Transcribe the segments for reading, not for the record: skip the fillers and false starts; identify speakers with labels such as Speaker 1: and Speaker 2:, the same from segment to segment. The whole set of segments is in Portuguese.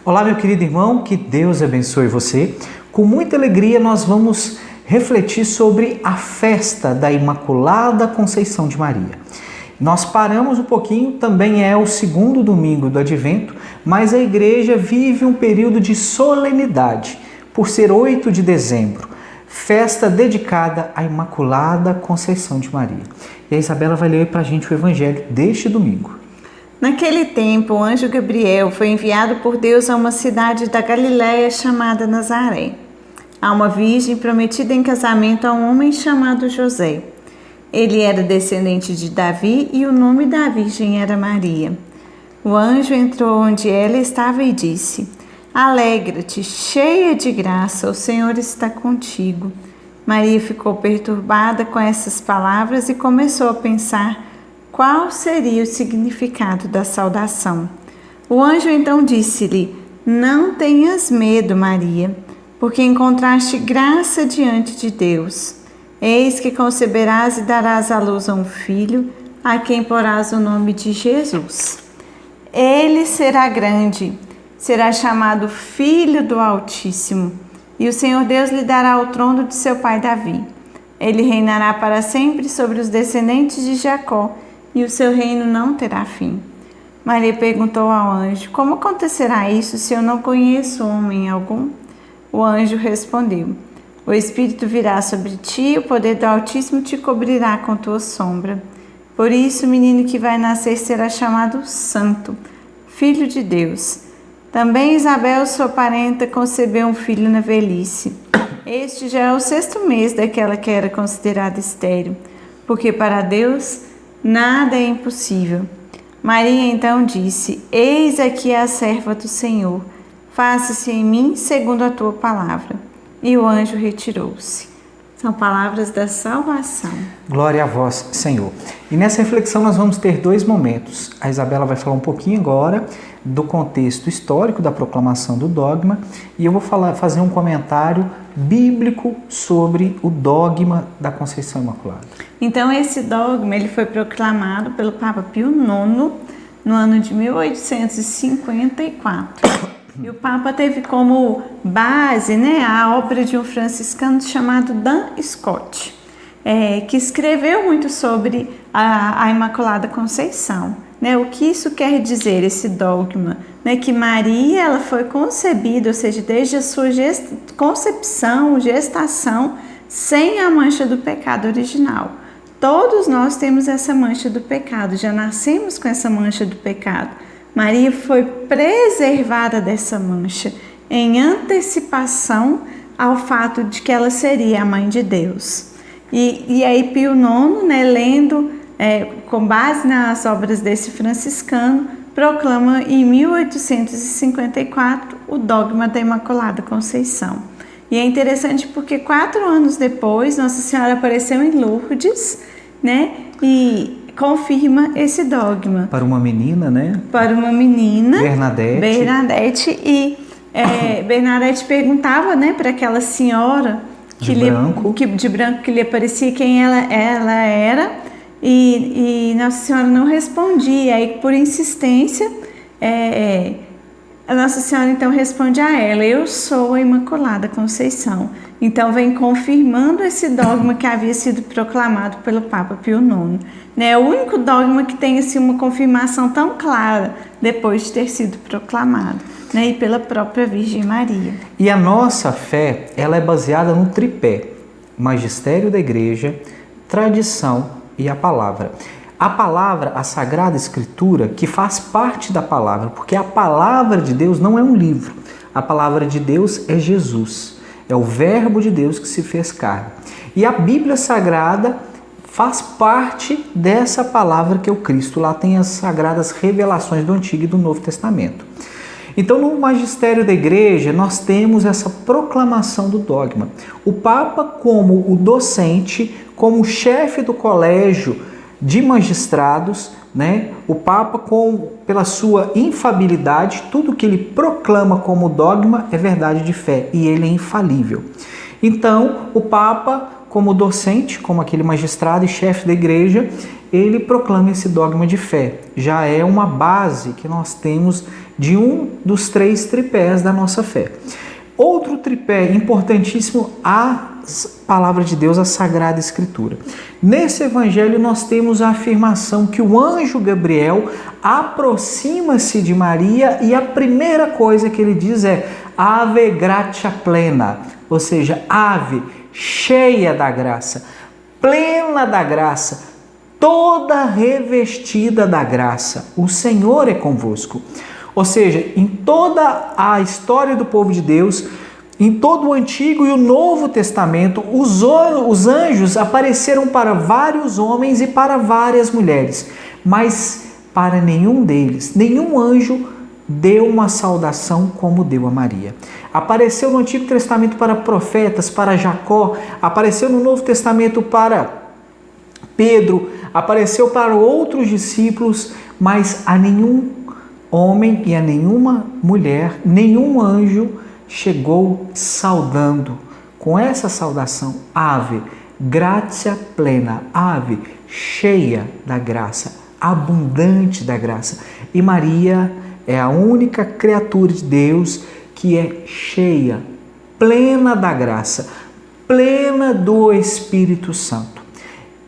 Speaker 1: Olá, meu querido irmão, que Deus abençoe você. Com muita alegria nós vamos refletir sobre a festa da Imaculada Conceição de Maria. Nós paramos um pouquinho, também é o segundo domingo do Advento, mas a igreja vive um período de solenidade, por ser 8 de dezembro, festa dedicada à Imaculada Conceição de Maria. E a Isabela vai ler para a gente o evangelho deste domingo.
Speaker 2: Naquele tempo, o anjo Gabriel foi enviado por Deus a uma cidade da Galiléia chamada Nazaré, a uma virgem prometida em casamento a um homem chamado José. Ele era descendente de Davi e o nome da virgem era Maria. O anjo entrou onde ela estava e disse: Alegra-te, cheia de graça, o Senhor está contigo. Maria ficou perturbada com essas palavras e começou a pensar qual seria o significado da saudação. O anjo então disse-lhe: Não tenhas medo, Maria, porque encontraste graça diante de Deus. Eis que conceberás e darás à luz a um filho, a quem porás o nome de Jesus. Ele será grande, será chamado Filho do Altíssimo, e o Senhor Deus lhe dará o trono de seu pai Davi. Ele reinará para sempre sobre os descendentes de Jacó, e o seu reino não terá fim. Maria perguntou ao anjo: Como acontecerá isso se eu não conheço homem algum? O anjo respondeu: O Espírito virá sobre ti e o poder do Altíssimo te cobrirá com tua sombra. Por isso o menino que vai nascer será chamado Santo, Filho de Deus. Também Isabel, sua parenta, concebeu um filho na velhice. Este já é o 6º mês daquela que era considerada estéril, porque para Deus nada é impossível. Maria então disse: Eis aqui a serva do Senhor, faça-se em mim segundo a tua palavra. E o anjo retirou-se. São palavras da salvação.
Speaker 1: Glória a vós, Senhor. E nessa reflexão nós vamos ter 2 momentos. A Isabela vai falar um pouquinho agora do contexto histórico da proclamação do dogma e eu vou fazer um comentário bíblico sobre o dogma da Conceição Imaculada.
Speaker 2: Então esse dogma ele foi proclamado pelo Papa Pio IX no ano de 1854. E o Papa teve como base, a obra de um franciscano chamado Dan Scott, que escreveu muito sobre a Imaculada Conceição. O que isso quer dizer, esse dogma? Que Maria ela foi concebida, ou seja, desde a sua concepção, gestação, sem a mancha do pecado original. Todos nós temos essa mancha do pecado, já nascemos com essa mancha do pecado. Maria foi preservada dessa mancha em antecipação ao fato de que ela seria a mãe de Deus. E aí Pio IX, lendo com base nas obras desse franciscano, proclama em 1854 o dogma da Imaculada Conceição. E é interessante porque 4 anos depois, Nossa Senhora apareceu em Lourdes, e confirma esse dogma.
Speaker 1: Para uma menina,
Speaker 2: Para uma menina,
Speaker 1: Bernadette.
Speaker 2: E Bernadette perguntava, para aquela senhora de branco que lhe aparecia quem ela era, e Nossa Senhora não respondia. Aí, por insistência, a Nossa Senhora então responde a ela: Eu sou a Imaculada Conceição. Então vem confirmando esse dogma que havia sido proclamado pelo Papa Pio IX. É o único dogma que tem uma confirmação tão clara depois de ter sido proclamado, e pela própria Virgem Maria.
Speaker 1: E a nossa fé, ela é baseada no tripé: magistério da Igreja, tradição e a palavra. A palavra, a Sagrada Escritura, que faz parte da palavra, porque a palavra de Deus não é um livro. A palavra de Deus é Jesus. É o Verbo de Deus que se fez carne. E a Bíblia Sagrada faz parte dessa palavra que é o Cristo. Lá tem as sagradas revelações do Antigo e do Novo Testamento. Então, no magistério da Igreja, nós temos essa proclamação do dogma. O Papa, como o docente, como o chefe do colégio de magistrados, o Papa, pela sua infalibilidade, tudo que ele proclama como dogma é verdade de fé e ele é infalível. Então, o Papa, como docente, como aquele magistrado e chefe da igreja, ele proclama esse dogma de fé. Já é uma base que nós temos de um dos 3 tripés da nossa fé. Outro tripé importantíssimo, a palavra de Deus, a Sagrada Escritura. Nesse evangelho nós temos a afirmação que o anjo Gabriel aproxima-se de Maria e a primeira coisa que ele diz é Ave gratia plena, ou seja, ave cheia da graça, plena da graça, toda revestida da graça. O Senhor é convosco. Ou seja, em toda a história do povo de Deus, em todo o Antigo e o Novo Testamento, os anjos apareceram para vários homens e para várias mulheres, mas para nenhum deles, nenhum anjo deu uma saudação como deu a Maria. Apareceu no Antigo Testamento para profetas, para Jacó, apareceu no Novo Testamento para Pedro, apareceu para outros discípulos, mas a nenhum homem e a nenhuma mulher, nenhum anjo chegou saudando com essa saudação, ave, gratia plena, ave, cheia da graça, abundante da graça. E Maria é a única criatura de Deus que é cheia, plena da graça, plena do Espírito Santo.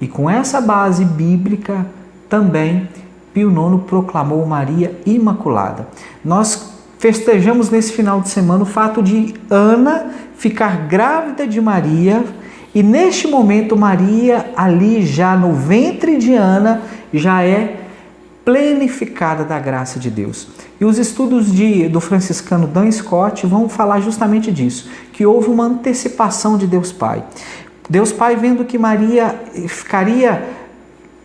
Speaker 1: E com essa base bíblica também Pio IX proclamou Maria Imaculada. Nós festejamos nesse final de semana o fato de Ana ficar grávida de Maria e neste momento Maria ali já no ventre de Ana já é plenificada da graça de Deus. E os estudos do franciscano Dan Scott vão falar justamente disso, que houve uma antecipação de Deus Pai. Deus Pai, vendo que Maria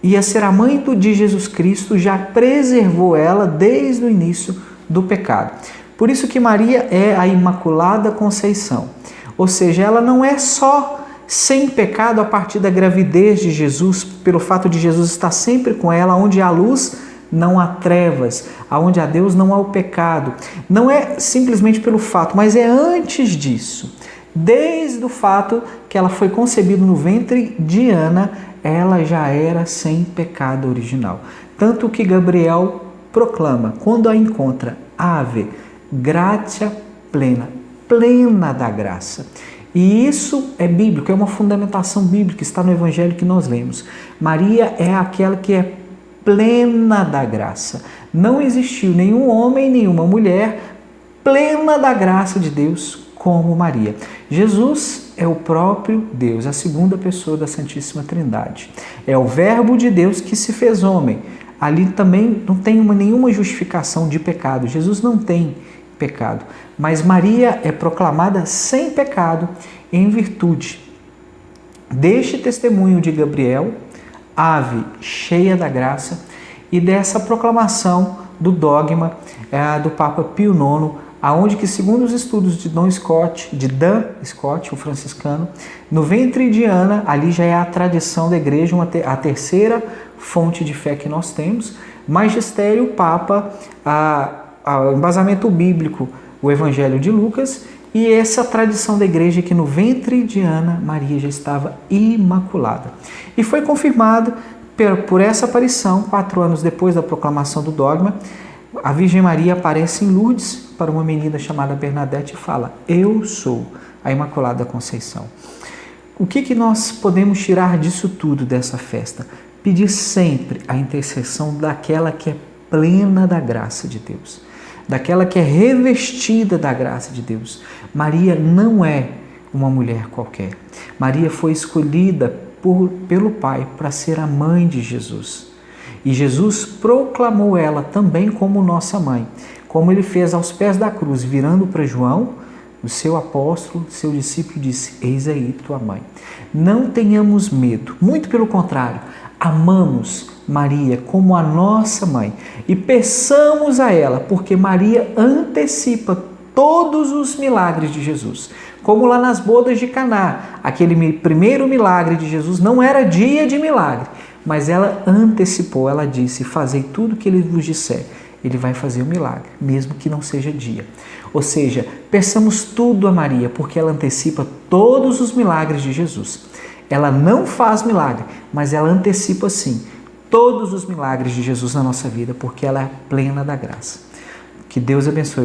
Speaker 1: ia ser a mãe de Jesus Cristo, já preservou ela desde o início do pecado. Por isso que Maria é a Imaculada Conceição. Ou seja, ela não é só sem pecado a partir da gravidez de Jesus, pelo fato de Jesus estar sempre com ela, onde há luz, não há trevas, aonde há Deus não há o pecado. Não é simplesmente pelo fato, mas é antes disso. Desde o fato que ela foi concebida no ventre de Ana, ela já era sem pecado original. Tanto que Gabriel proclama, quando a encontra, ave, gratia plena, plena da graça. E isso é bíblico, é uma fundamentação bíblica, está no evangelho que nós lemos. Maria é aquela que é plena da graça. Não existiu nenhum homem, nenhuma mulher plena da graça de Deus como Maria. Jesus é o próprio Deus, a segunda pessoa da Santíssima Trindade. É o Verbo de Deus que se fez homem. Ali também não tem nenhuma justificação de pecado. Jesus não tem pecado. Mas Maria é proclamada sem pecado em virtude deste testemunho de Gabriel, ave cheia da graça, e dessa proclamação do dogma do Papa Pio IX, aonde que, segundo os estudos de Dan Scott, o franciscano, no ventre de Ana, ali já é a tradição da igreja, a terceira fonte de fé que nós temos, magistério, Papa, o embasamento bíblico, o Evangelho de Lucas, e essa tradição da igreja que no ventre de Ana, Maria já estava imaculada. E foi confirmado por essa aparição, 4 anos depois da proclamação do dogma. A Virgem Maria aparece em Lourdes para uma menina chamada Bernadette e fala: eu sou a Imaculada Conceição. O que nós podemos tirar disso tudo, dessa festa? Pedir sempre a intercessão daquela que é plena da graça de Deus, daquela que é revestida da graça de Deus. Maria não é uma mulher qualquer. Maria foi escolhida pelo Pai para ser a mãe de Jesus. E Jesus proclamou ela também como nossa mãe, como ele fez aos pés da cruz, virando para João, o seu apóstolo, seu discípulo, disse: eis aí tua mãe. Não tenhamos medo, muito pelo contrário, amamos Maria como a nossa mãe e peçamos a ela, porque Maria antecipa todos os milagres de Jesus. Como lá nas bodas de Caná, aquele primeiro milagre de Jesus não era dia de milagre, mas ela antecipou, ela disse: fazei tudo o que ele vos disser. Ele vai fazer o milagre, mesmo que não seja dia. Ou seja, peçamos tudo a Maria, porque ela antecipa todos os milagres de Jesus. Ela não faz milagre, mas ela antecipa sim todos os milagres de Jesus na nossa vida, porque ela é plena da graça. Que Deus abençoe